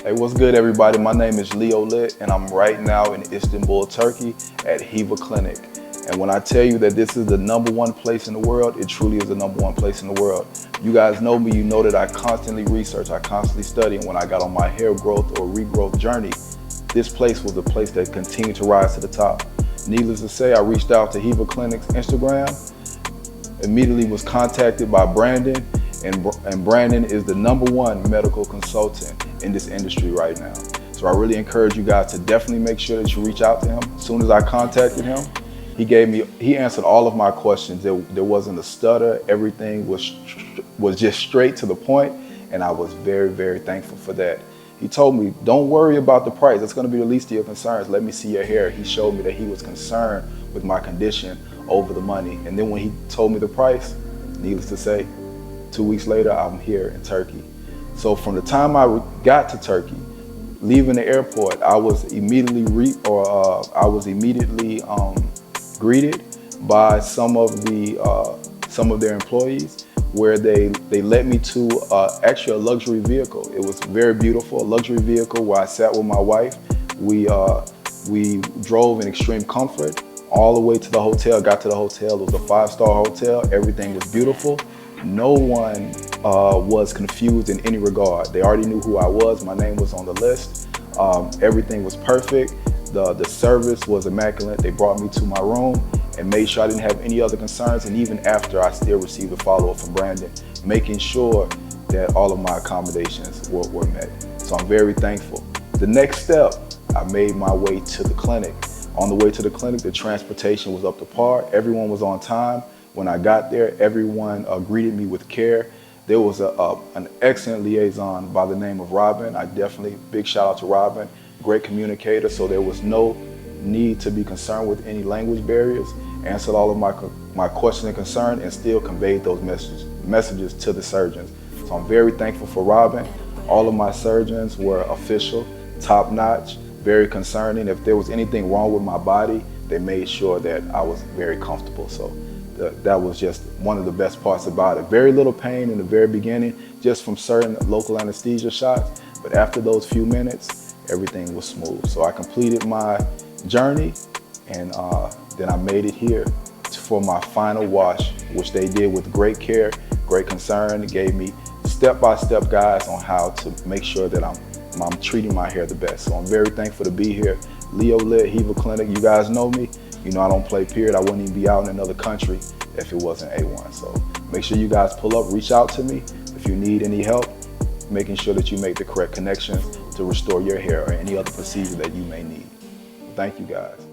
Hey, what's good, everybody? My name is Leeoh Litt, and I'm right now in Istanbul, Turkey at Heva Clinic. And when I tell you that this is the #1 place in the world, it truly is the #1 place in the world. You guys know me, you know that I constantly research, I constantly study, and when I got on my hair growth or regrowth journey, this place was the place that continued to rise to the top. Needless to say, I reached out to Heva Clinic's Instagram, immediately was contacted by Brandon, and Brandon is the #1 medical consultant in this industry right now. So I really encourage you guys to definitely make sure that you reach out to him. As soon as I contacted him, he answered all of my questions. There wasn't a stutter. Everything was just straight to the point, and I was very, very thankful for that. He told me, don't worry about the price. It's going to be the least of your concerns. Let me see your hair. He showed me that he was concerned with my condition over the money. And then when he told me the price, needless to say, 2 weeks later, I'm here in Turkey. So from the time I got to Turkey, leaving the airport, I was immediately greeted by some of their employees, where they led me to actually a luxury vehicle. It was very beautiful, a luxury vehicle where I sat with my wife. We drove in extreme comfort all the way to the hotel. Got to the hotel. It was a 5-star hotel. Everything was beautiful. No one was confused in any regard. They already knew who I was. My name was on the list. Everything was perfect. The service was immaculate. They brought me to my room and made sure I didn't have any other concerns. And even after, I still received a follow-up from Brandon, making sure that all of my accommodations were met. So I'm very thankful. The next step, I made my way to the clinic. On the way to the clinic, the transportation was up to par. Everyone was on time. When I got there, everyone greeted me with care. There was an excellent liaison by the name of Robin. Big shout out to Robin, great communicator, so there was no need to be concerned with any language barriers. Answered all of my questions and concerns and still conveyed those messages to the surgeons. So I'm very thankful for Robin. All of my surgeons were official, top notch, very concerning. If there was anything wrong with my body, they made sure that I was very comfortable. So that was just one of the best parts about it. Very little pain in the very beginning, just from certain local anesthesia shots. But after those few minutes, everything was smooth. So I completed my journey, and then I made it here for my final wash, which they did with great care, great concern. It gave me step-by-step guides on how to make sure that I'm treating my hair the best. So I'm very thankful to be here. Leeoh Litt, Heva Clinic, you guys know me. You know I don't play, period. I wouldn't even be out in another country if it wasn't A1. So make sure you guys pull up, reach out to me if you need any help, making sure that you make the correct connections to restore your hair or any other procedure that you may need. Thank you guys.